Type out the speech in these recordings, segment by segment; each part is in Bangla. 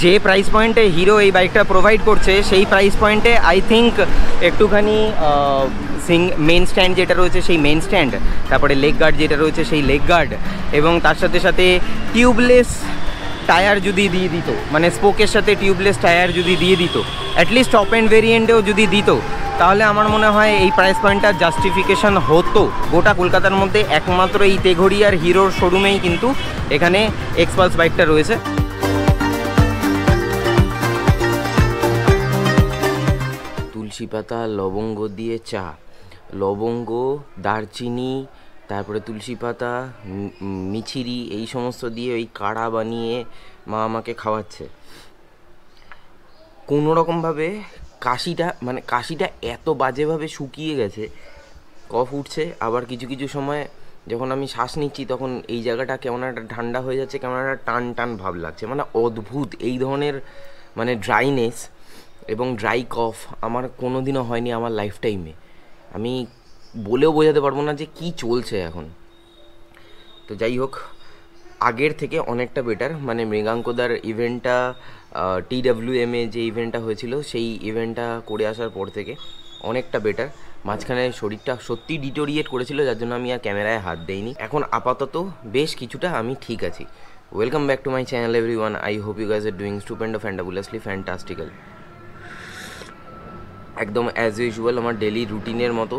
যে প্রাইস পয়েন্টে হিরো এই বাইকটা প্রোভাইড করছে সেই প্রাইস পয়েন্টে আই থিঙ্ক একটুখানি মেন স্ট্যান্ড যেটা রয়েছে সেই মেন স্ট্যান্ড, তারপরে লেগ গার্ড যেটা রয়েছে সেই লেগ গার্ড, এবং তার সাথে সাথে টিউবলেস টায়ার যদি দিয়ে দিত, মানে স্পোকের সাথে টিউবলেস টায়ার যদি দিয়ে দিত, অ্যাটলিস্ট টপ এন্ড ভেরিয়েন্টেও যদি দিত, তাহলে আমার মনে হয় এই প্রাইস পয়েন্টটার জাস্টিফিকেশান হতো। গোটা কলকাতার মধ্যে একমাত্র এই তেঘড়িয়ার হিরোর শোরুমেই কিন্তু এখানে এক্সপালস বাইকটা রয়েছে। তুলসী পাতা লবঙ্গ দিয়ে চা, লবঙ্গ দারচিনি তারপরে তুলসী পাতা মিছিরি এই সমস্ত দিয়ে ওই কাড়া বানিয়ে মা আমাকে খাওয়াচ্ছে। কোনো রকমভাবে কাশিটা এত বাজেভাবে শুকিয়ে গেছে, কফ উঠছে, আবার কিছু কিছু সময় যখন আমি শ্বাস নিচ্ছি তখন এই জায়গাটা কেমন একটা ঠান্ডা হয়ে যাচ্ছে, কেমন একটা টান টান ভাব লাগছে, মানে অদ্ভুত এই ধরনের মানে ড্রাইনেস এবং ড্রাই কফ আমার কোনো দিনও হয়নি আমার লাইফ টাইমে। আমি বলেও বোঝাতে পারবো না যে কি চলছে এখন। তো যাই হোক, আগের থেকে অনেকটা বেটার, মানে মৃগাঙ্কদার ইভেন্টটা TWM-এ যে ইভেন্টটা হয়েছিল সেই ইভেন্টটা করে আসার পর থেকে অনেকটা বেটার। মাঝখানে শরীরটা সত্যি ডিটোরিয়েট করেছিল, যার জন্য আমি আর ক্যামেরায় হাত দেইনি। এখন আপাতত বেশ কিছুটা আমি ঠিক আছি। Welcome back to my channel everyone. I hope you guys are doing stupendous fantabulously fantastical. একদম অ্যাজ ইউজুয়াল আমার ডেলি রুটিনের মতো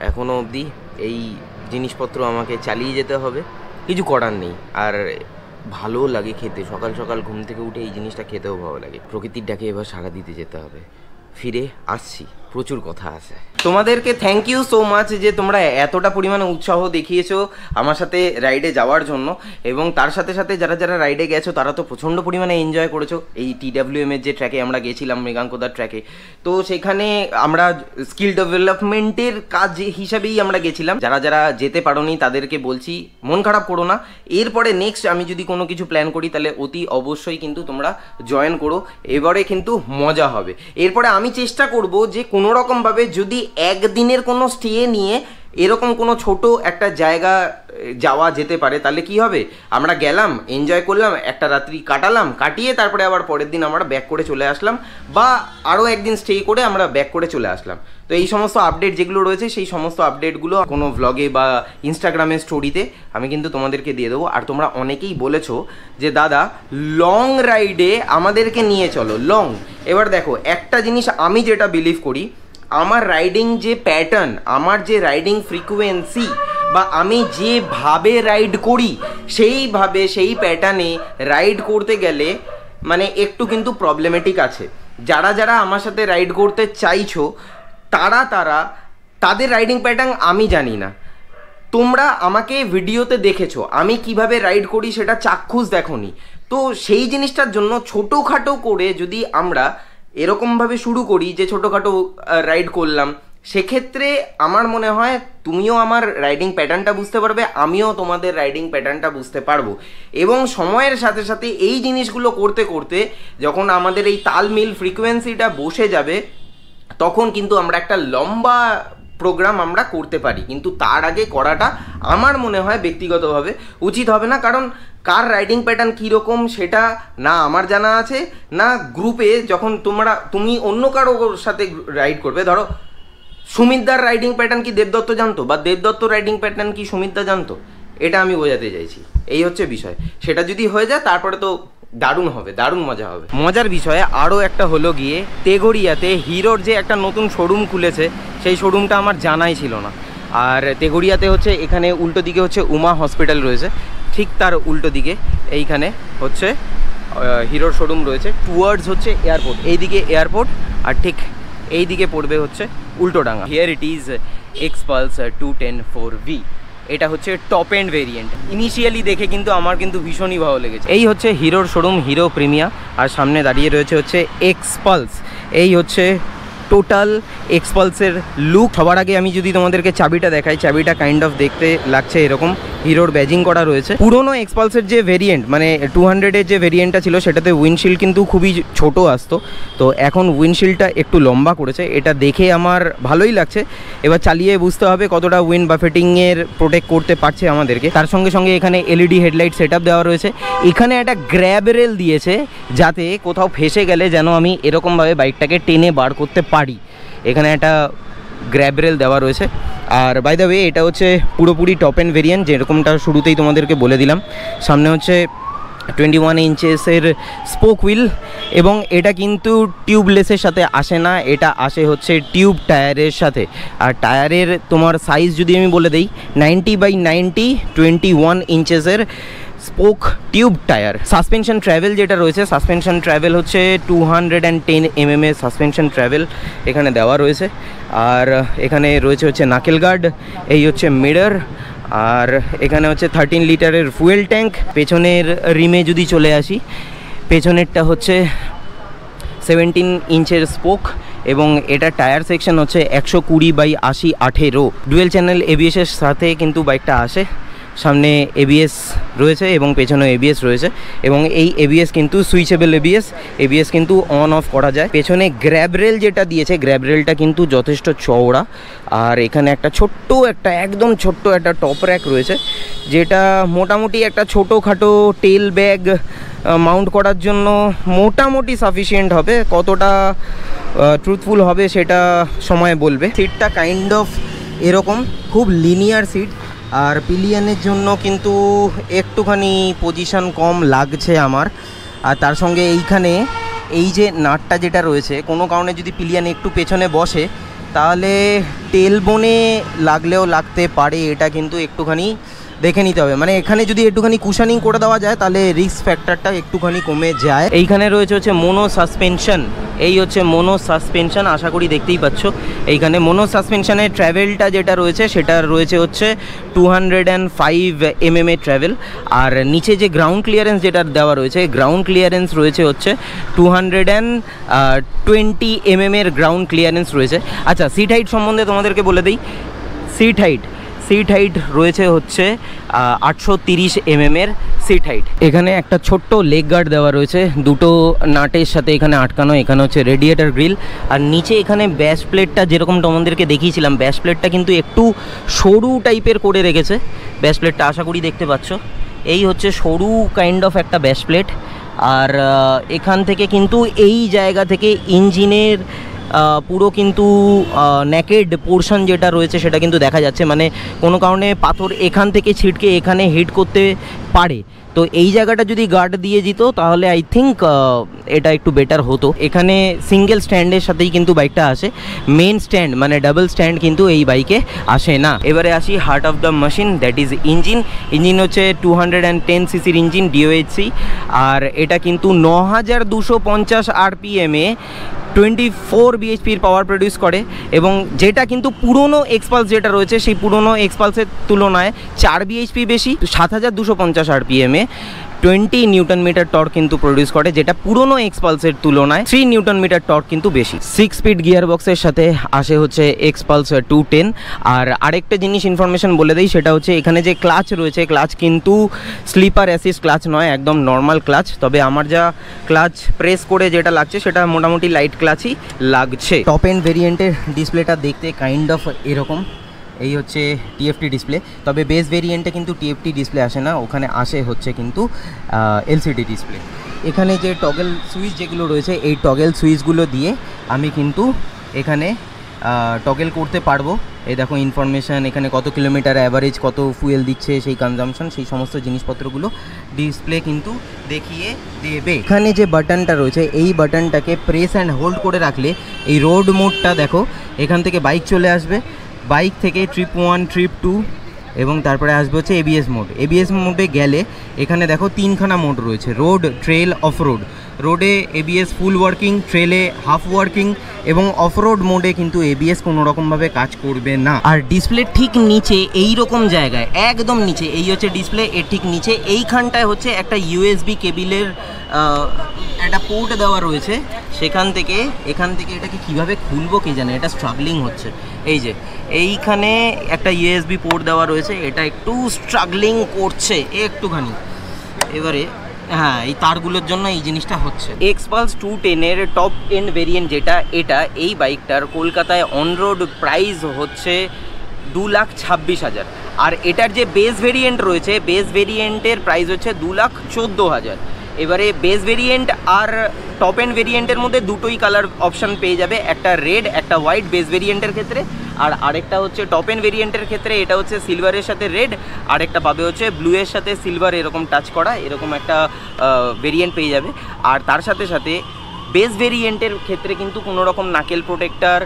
এখনও অবধি এই জিনিসপত্র আমাকে চালিয়ে যেতে হবে, কিছু করার নেই। আর ভালোও লাগে খেতে, সকাল সকাল ঘুম থেকে উঠে এই জিনিসটা খেতেও ভালো লাগে। প্রকৃতির ডাকে এবার সাড়া দিতে যেতে হবে। ফিরে আসছি, প্রচুর কথা আছে। তোমাদেরকে থ্যাংক ইউ সো মাচ যে তোমরা এতটা পরিমাণে উৎসাহ দেখিয়েছো আমার সাথে রাইডে যাওয়ার জন্য, এবং তার সাথে সাথে যারা যারা রাইডে গেছো তারা তো প্রচণ্ড পরিমাণে এনজয় করেছো। এই TWM-এর যে ট্র্যাকে আমরা গেছিলাম, মৃগাঙ্কদার ট্র্যাকে, তো সেখানে আমরা স্কিল ডেভেলপমেন্টের কাজ হিসাবেই আমরা গেছিলাম। যারা যারা যেতে পারোনি তাদেরকে বলছি মন খারাপ করো না, এরপরে নেক্সট আমি যদি কোনো কিছু প্ল্যান করি তাহলে অতি অবশ্যই কিন্তু তোমরা জয়েন করো, এবারে কিন্তু মজা হবে। এরপরে আমি চেষ্টা করব যে কোনো রকমভাবে যদি একদিনের কোনো স্টে নিয়ে এরকম কোনো ছোট একটা জায়গা যাওয়া যেতে পারে, তাহলে কি হবে, আমরা গেলাম, এনজয় করলাম, একটা রাত্রি কাটালাম, কাটিয়ে তারপরে আবার পরের দিন আমরা ব্যাক করে চলে আসলাম, বা আরও একদিন স্টে করে আমরা ব্যাক করে চলে আসলাম। তো এই সমস্ত আপডেট যেগুলো রয়েছে সেই সমস্ত আপডেটগুলো কোনো ভ্লগে বা ইনস্টাগ্রামের স্টোরিতে আমি কিন্তু তোমাদেরকে দিয়ে দেবো। আর তোমরা অনেকেই বলেছো যে দাদা লং রাইডে আমাদেরকে নিয়ে চলো, লং। এবার দেখো একটা জিনিস আমি যেটা বিলিভ করি, আমার রাইডিং যে প্যাটার্ন, আমার যে রাইডিং ফ্রিকোয়েন্সি, বা আমি যেভাবে রাইড করি সেইভাবে সেই প্যাটার্নে রাইড করতে গেলে মানে একটু কিন্তু প্রবলেমেটিক আছে। যারা যারা আমার সাথে রাইড করতে চাইছো তাদের রাইডিং প্যাটার্ন আমি জানি না, তোমরা আমাকে ভিডিওতে দেখেছো, আমি কিভাবে রাইড করি সেটা চাক্ষুষ দেখোনি। তো সেই জিনিসটার জন্য ছোটোখাটো করে যদি আমরা এরকমভাবে শুরু করি যে ছোটোখাটো রাইড করলাম, সেক্ষেত্রে আমার মনে হয় তুমিও আমার রাইডিং প্যাটার্নটা বুঝতে পারবে, আমিও তোমাদের রাইডিং প্যাটার্নটা বুঝতে পারবো, এবং সময়ের সাথে সাথে এই জিনিসগুলো করতে করতে যখন আমাদের এই তালমিল ফ্রিকোয়েন্সিটা বসে যাবে তখন কিন্তু আমরা একটা লম্বা প্রোগ্রাম আমরা করতে পারি। কিন্তু তার আগে করাটা আমার মনে হয় ব্যক্তিগতভাবে উচিত হবে না, কারণ কার রাইডিং প্যাটার্ন কীরকম সেটা না আমার জানা আছে, না গ্রুপে যখন তুমি অন্য কারোর সাথে রাইড করবে, ধরো সুমিতদার রাইডিং প্যাটার্ন কি দেবদত্ত জানতো, বা দেবদত্ত রাইডিং প্যাটার্ন কি সুমিতদা জানতো, এটা আমি বোঝাতে চাইছি। এই হচ্ছে বিষয়। সেটা যদি হয়ে যায় তারপরে তো দারুণ হবে, দারুণ মজা হবে। মজার বিষয়ে আরও একটা হলো গিয়ে তেঘড়িয়াতে হিরোর যে একটা নতুন শোরুম খুলেছে সেই শোরুমটা আমার জানাই ছিল না। আর তেঘড়িয়াতে হচ্ছে এখানে উল্টো দিকে হচ্ছে উমা হসপিটাল রয়েছে, ঠিক তার উল্টো দিকে এইখানে হচ্ছে হিরোর শোরুম রয়েছে। টুয়ার্ডস হচ্ছে এয়ারপোর্ট, এইদিকে এয়ারপোর্ট, আর ঠিক এই দিকে পড়বে হচ্ছে Ultadanga. Here it is Xpulse 210-4V। এটা হচ্ছে টপ এন্ড ভেরিয়েন্ট। ইনিশিয়ালি দেখে কিন্তু আমার কিন্তু ভীষণই ভালো লেগেছে। এই হচ্ছে হিরোর শোরুম, হিরো প্রিমিয়া, আর সামনে দাঁড়িয়ে রয়েছে হচ্ছে এক্সপালস। এই হচ্ছে টোটাল এক্সপালসের লুক। সবার আগে আমি যদি তোমাদেরকে চাবিটা দেখাই, চাবিটা কাইন্ড অফ দেখতে লাগছে এরকম। হিরোর ব্যাজিং করা রয়েছে। পুরোনো এক্সপালসের যে ভেরিয়েন্ট মানে 200-এর যে ভেরিয়েন্টটা ছিল সেটাতে উইন্ডশিল্ড কিন্তু খুবই ছোট আসতো, তো এখন উইন্ডশিল্ডটা একটু লম্বা করেছে, এটা দেখে আমার ভালোই লাগছে। এবার চালিয়ে বুঝতে হবে কতটা উইন্ড বাফেটিংয়ের প্রোটেক্ট করতে পারছে আমাদেরকে। তার সঙ্গে সঙ্গে এখানে এলইডি হেডলাইট সেট আপ দেওয়া রয়েছে। এখানে একটা গ্র্যাব রেল দিয়েছে যাতে কোথাও ফেসে গেলে যেন আমি এরকমভাবে বাইকটাকে টেনে বার করতে পারি। এখানে একটা গ্র্যাব রেল দেওয়া রয়েছে। আর বাই দ্য ওয়ে এটা হচ্ছে পুরোপুরি টপ এন্ড ভেরিয়েন্ট, যেরকমটা শুরুতেই তোমাদেরকে বলে দিলাম। সামনে হচ্ছে 21 ইঞ্চেসের স্পোক হুইল, এবং এটা কিন্তু টিউবলেসের সাথে আসে না, এটা আসে হচ্ছে টিউব টায়ারের সাথে। আর টায়ারের তোমার সাইজ যদি আমি বলে দিই 90/90 21 ইঞ্চেসের spoke tube tyre. Suspension travel যেটা রয়েছে, সাসপেনশন ট্রাভেল হচ্ছে 210 mm এর সাসপেনশন ট্রাভেল এখানে দেওয়া রয়েছে। আর এখানে রয়েছে হচ্ছে নাকেল গার্ড, এই হচ্ছে মিরর, আর এখানে হচ্ছে 13 লিটারের ফুয়েল ট্যাঙ্ক। পেছনের রিমে যদি চলে আসি, পেছনেরটা হচ্ছে 17 ইঞ্চের স্পোক, এবং এটা টায়ার সেকশন হচ্ছে 120/80/18। ডুয়েল চ্যানেল এবিএসের সাথে কিন্তু বাইকটা আসে। সামনে এবিএস রয়েছে এবং পেছনে এবিএস রয়েছে, এবং এই এবিএস কিন্তু সুইচেবল এবিএস কিন্তু অন অফ করা যায়। পেছনে গ্র্যাব রেল যেটা দিয়েছে, গ্র্যাব রেলটা কিন্তু যথেষ্ট চওড়া। আর এখানে একটা একদম ছোট্ট একটা টপ র্যাক রয়েছে, যেটা মোটামুটি একটা ছোটোখাটো টেল ব্যাগ মাউন্ট করার জন্য মোটামুটি সাফিসিয়েন্ট হবে। কতটা ট্রুথফুল হবে সেটা সময় বলবে। সিটটা কাইন্ড অফ এরকম, খুব লিনিয়ার সিট। আর পিলিয়নের জন্য কিন্তু একটুখানি পজিশন কম লাগছে আমার। আর তার সঙ্গে এইখানে এই যে নাটটা যেটা রয়েছে, কোনো কারণে যদি পিলিয়ন একটু পেছনে বসে তাহলে টেল বোনে লাগলেও লাগতে পারে, এটা কিন্তু একটুখানি দেখে নিতে হবে। মানে এখানে যদি একটুখানি কুশানিং করে দেওয়া যায় তাহলে রিস্ক ফ্যাক্টরটা একটুখানি কমে যায়। এইখানে রয়েছে হচ্ছে মোনো সাসপেনশন, এই হচ্ছে মোনো সাসপেনশন, আশা করি দেখতেই পাচ্ছ। এইখানে মোনো সাসপেনশনের ট্রাভেলটা যেটা রয়েছে সেটা রয়েছে হচ্ছে 205 mm এর ট্রাভেল। আর নিচে যে গ্রাউন্ড ক্লিয়ারেন্স যেটা দেওয়া রয়েছে, গ্রাউন্ড ক্লিয়ারেন্স রয়েছে হচ্ছে 220 mm এর গ্রাউন্ড ক্লিয়ারেন্স রয়েছে। আচ্ছা, সিট হাইট সম্বন্ধে তোমাদেরকে বলে দিই। সিট হাইট রয়েছে হচ্ছে 830 mm এর সিট হাইট। এখানে একটা ছোট্ট লেগ গার্ড দেওয়া রয়েছে, দুটো নাটের সাথে এখানে আটকানো। এখানে হচ্ছে রেডিয়েটার গ্রিল, আর নিচে এখানে ব্যাস প্লেটটা যেরকম তোমাদেরকে দেখিয়েছিলাম, ব্যাস প্লেটটা কিন্তু একটু সরু টাইপের করে রেখেছে। ব্যাস প্লেটটা আশা করি দেখতে পাচ্ছ, এই হচ্ছে সরু কাইন্ড অফ একটা ব্যাস প্লেট। আর এখান থেকে কিন্তু এই জায়গা থেকে ইঞ্জিনের পুরো কিন্তু নেকেড পোর্শন যেটা রয়েছে সেটা কিন্তু দেখা যাচ্ছে। মানে কোনো কারণে পাথর এখান থেকে ছিটকে এখানে হিট করতে পারে, তো এই জায়গাটা যদি গার্ড দিয়ে দিত তাহলে আই থিঙ্ক এটা একটু বেটার হতো। এখানে সিঙ্গেল স্ট্যান্ডের সাথেই কিন্তু বাইকটা আসে, মেন স্ট্যান্ড মানে ডাবল স্ট্যান্ড কিন্তু এই বাইকে আসে না। এবারে আসি heart of the machine, that is engine হচ্ছে 210 সিসির ইঞ্জিন DOHC। আর এটা কিন্তু 9250 RPM এ 24 bhp পাওয়ার প্রডিউস করে, এবং যেটা কিন্তু পুরনো এক্সপালস যেটা রয়েছে সেই পুরনো এক্সপালসের তুলনায় 4 bhp বেশি, 7250 RPM এ 20 নিউটন মিটার টর্ক কিন্তু প্রডিউস করে, যেটা পুরনো এক্সপালসের তুলনায় 3 নিউটন মিটার টর্ক কিন্তু বেশি। 6 স্পিড গিয়ার বক্সের সাথে আসে হচ্ছে এক্সপালস 210। আর আরেকটা জিনিস ইনফরমেশন বলে দিই, সেটা হচ্ছে এখানে যে ক্লাচ রয়েছে, ক্লাচ কিন্তু স্লিপার অ্যাসিস্ট ক্লাচ নয়, একদম নর্মাল ক্লাচ। তবে আমার যা ক্লাচ প্রেস করে যেটা লাগছে সেটা মোটামুটি লাইট ক্লাচই লাগছে। টপ এন্ড ভেরিয়েন্টের ডিসপ্লেটা দেখতে কাইন্ড অফ এরকম, এই হচ্ছে TFT ডিসপ্লে। তবে বেস ভেরিয়েন্টে কিন্তু TFT ডিসপ্লে আসে না, ওখানে আসে হচ্ছে কিন্তু LCD ডিসপ্লে। এখানে যে টগল সুইচ যেগুলো রয়েছে, এই টগল সুইচগুলো দিয়ে আমি কিন্তু এখানে টগল করতে পারবো। এই দেখো ইনফরমেশান, এখানে কত কিলোমিটার অ্যাভারেজ, কত ফুয়েল দিচ্ছে, সেই কনজামশন, সেই সমস্ত জিনিসপত্রগুলো ডিসপ্লে কিন্তু দেখিয়ে দেবে। এখানে যে বাটনটা রয়েছে, এই বাটনটাকে প্রেস অ্যান্ড হোল্ড করে রাখলে এই রোড মোডটা দেখো, এখান থেকে বাইক চলে আসবে, বাইক থেকে ট্রিপ 1 ট্রিপ 2 এবং তারপরে আসবে হচ্ছে ABS মোড। ABS মোডে গেলে এখানে দেখো 3খানা মোড রয়েছে, রোড, ট্রেল, অফ রোড। রোডে এবিএস ফুল ওয়ার্কিং, ট্রেলে হাফ ওয়ার্কিং এবং অফরোড মোডে কিন্তু এবিএস কোনো রকমভাবে কাজ করবে না। আর ডিসপ্লে ঠিক নিচে এই রকম জায়গায়, একদম নিচে, এই হচ্ছে ডিসপ্লে, এর ঠিক নিচে এইখানটায় হচ্ছে একটা ইউএসবি কেবিলের একটা পোর্ট দেওয়া রয়েছে। এখান থেকে এটাকে কিভাবে খুলবো কে জানে, এটা স্ট্রাগলিং হচ্ছে। এই যে এইখানে একটা ইউএসবি পোর্ট দেওয়া রয়েছে, এটা একটু স্ট্রাগলিং করছে একটুখানি। এবারে হ্যাঁ, এই তারগুলোর জন্য এই জিনিসটা হচ্ছে। এক্সপালস 210-এর টপ এন্ড ভেরিয়েন্ট যেটা, এটা এই বাইকটার কলকাতায় অন রোড প্রাইস হচ্ছে 2,26,000। আর এটার যে বেস ভেরিয়েন্ট রয়েছে, বেস ভেরিয়েন্টের প্রাইস হচ্ছে 2,14,000। এবারে বেস ভেরিয়েন্ট আর টপ এন্ড ভেরিয়েন্টের মধ্যে দুটোই কালার অপশান পেয়ে যাবে, একটা রেড একটা হোয়াইট বেস ভেরিয়েন্টের ক্ষেত্রে, আর আরেকটা হচ্ছে টপ এন্ড ভেরিয়েন্টের ক্ষেত্রে এটা হচ্ছে সিলভারের সাথে রেড, আরেকটা পাবে হচ্ছে ব্লু এর সাথে সিলভার, এরকম টাচ করা এরকম একটা ভেরিয়েন্ট পেয়ে যাবে। আর তার সাথে সাথে বেস ভেরিয়েন্টের ক্ষেত্রে কিন্তু কোনো রকম নাকেল প্রোটেক্টার,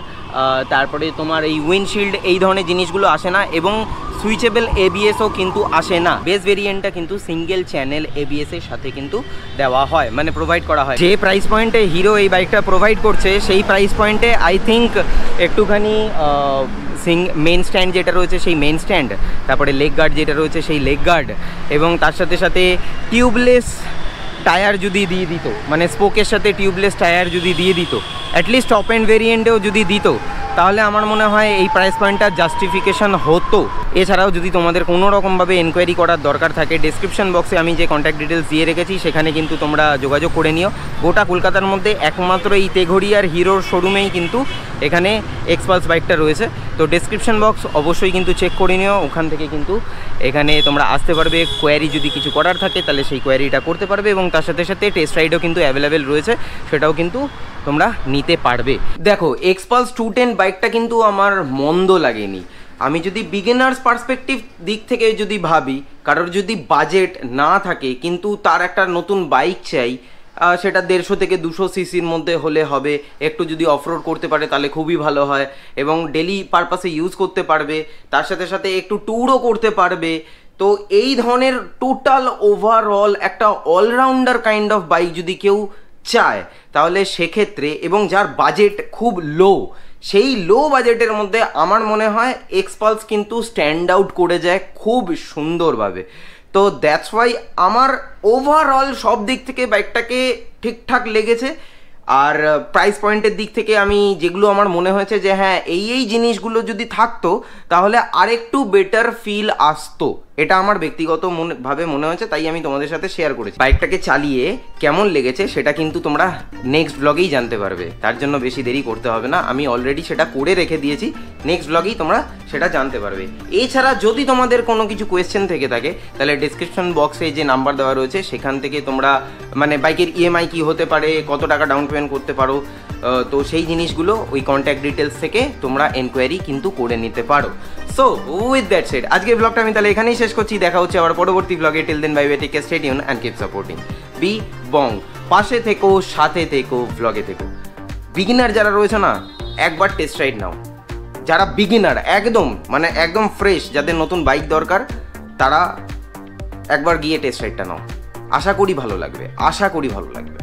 তারপরে তোমার এই উইন্ডশিল্ড এই ধরনের জিনিসগুলো আসে না, এবং সুইচেবল এবিএসও কিন্তু আসে না। বেস ভেরিয়েন্টটা কিন্তু সিঙ্গেল চ্যানেল এবিএস এর সাথে কিন্তু দেওয়া হয়, মানে প্রোভাইড করা হয়। যে প্রাইস পয়েন্টে হিরো এই বাইকটা প্রোভাইড করছে, সেই প্রাইস পয়েন্টে আই থিঙ্ক একটুখানি মেন স্ট্যান্ড যেটা রয়েছে সেই মেন স্ট্যান্ড, তারপরে লেগ গার্ড যেটা রয়েছে সেই লেগ গার্ড, এবং তার সাথে সাথে টিউবলেস টায়ার যদি দিয়ে দিত, মানে স্পোকের সাথে টিউবলেস টায়ার যদি দিয়ে দিত, অ্যাটলিস্ট টপ এন্ড ভেরিয়েন্টেও যদি দিত, তাহলে আমার মনে হয় এই প্রাইস পয়েন্টটা জাস্টিফিকেশন হতো। এছাড়াও যদি তোমাদের কোনো রকমভাবে এনকোয়ারি করার দরকার থাকে, ডেসক্রিপশন বক্সে আমি যে কন্ট্যাক্ট ডিটেলস দিয়ে রেখেছি সেখানে কিন্তু তোমরা যোগাযোগ করে নিও। গোটা কলকাতার মধ্যে একমাত্র এই তেঘড়িয়ার হিরোর শোরুমেই কিন্তু এখানে এক্সপালস বাইকটা রয়েছে। তো ডেসক্রিপশন বক্স অবশ্যই কিন্তু চেক করে নিও, ওখান থেকে কিন্তু এখানে তোমরা আসতে পারবে। কোয়ারি যদি কিছু করার থাকে তাহলে সেই কোয়ারিটা করতে পারবে, এবং তার সাথে সাথে টেস্ট রাইডও কিন্তু অ্যাভেলেবেল রয়েছে, সেটাও কিন্তু তোমরা নিতে পারবে। দেখো, এক্সপালস 210 বাইকটা কিন্তু আমার মন্দ লাগেনি। আমি যদি বিগিনার্স পার্সপেক্টিভ দিক থেকে যদি ভাবি, কারোর যদি বাজেট না থাকে কিন্তু তার একটা নতুন বাইক চাই, সেটা 150 থেকে 200 সিসির মধ্যে হলে হবে, একটু যদি অফরোড করতে পারে তাহলে খুবই ভালো হয়, এবং ডেলি পারপাসে ইউজ করতে পারবে, তার সাথে সাথে একটু ট্যুরও করতে পারবে। তো এই ধরনের টোটাল ওভারঅল একটা অলরাউন্ডার কাইন্ড অফ বাইক যদি কেউ চায়, তাহলে সেক্ষেত্রে, এবং যার বাজেট খুব লো, সেই লো বাজেটের মধ্যে আমার মনে হয় এক্সপালস কিন্তু স্ট্যান্ড আউট করে যায় খুব সুন্দরভাবে। তো দ্যাটস ওয়াই আমার ওভারঅল সব দিক থেকে বাইকটাকে ঠিকঠাক লেগেছে। আর প্রাইস পয়েন্টের দিক থেকে আমি যেগুলো আমার মনে হয়েছে যে হ্যাঁ, এই জিনিসগুলো যদি থাকতো তাহলে আরেকটু বেটার ফিল আসতো, এটা আমার ব্যক্তিগত ভাবে মনে হয়েছে, তাই আমি তোমাদের সাথে শেয়ার করেছি। বাইকটাকে চালিয়ে কেমন লেগেছে সেটা কিন্তু তোমরা নেক্সট ব্লগেই জানতে পারবে, তার জন্য বেশি দেরি করতে হবে না, আমি অলরেডি সেটা করে রেখে দিয়েছি, নেক্সট ব্লগেই তোমরা সেটা জানতে পারবে। এছাড়া যদি তোমাদের কোনো কিছু কোয়েশ্চেন থেকে থাকে তাহলে ডিসক্রিপশন বক্সে যে নাম্বার দেওয়া রয়েছে সেখান থেকে তোমরা, মানে বাইকের ইএমআই কি হতে পারে, কত টাকা ডাউন পেমেন্ট করতে পারো, তো সেই জিনিসগুলো ওই কন্ট্যাক্ট ডিটেলস থেকে তোমরা এনকোয়ারি কিন্তু করে নিতে পারো। সো উইথ দ্যাট সেড আজকের ব্লগটা আমি তাহলে এখানেই শেষ করছি। দেখা হচ্ছে আবার পরবর্তী ব্লগে। Till then bye bye, take care, stay tune and keep supporting B Bong. পাশে থেকো, সাথে থেকো, ব্লগে থেকো। বিগিনার যারা রয়েছে না, একবার টেস্ট রাইড নাও। যারা বিগিনার একদম, মানে একদম ফ্রেশ, যাদের নতুন বাইক দরকার, তারা একবার গিয়ে টেস্ট রাইডটা নাও। আশা করি ভালো লাগবে, আশা করি ভালো লাগবে।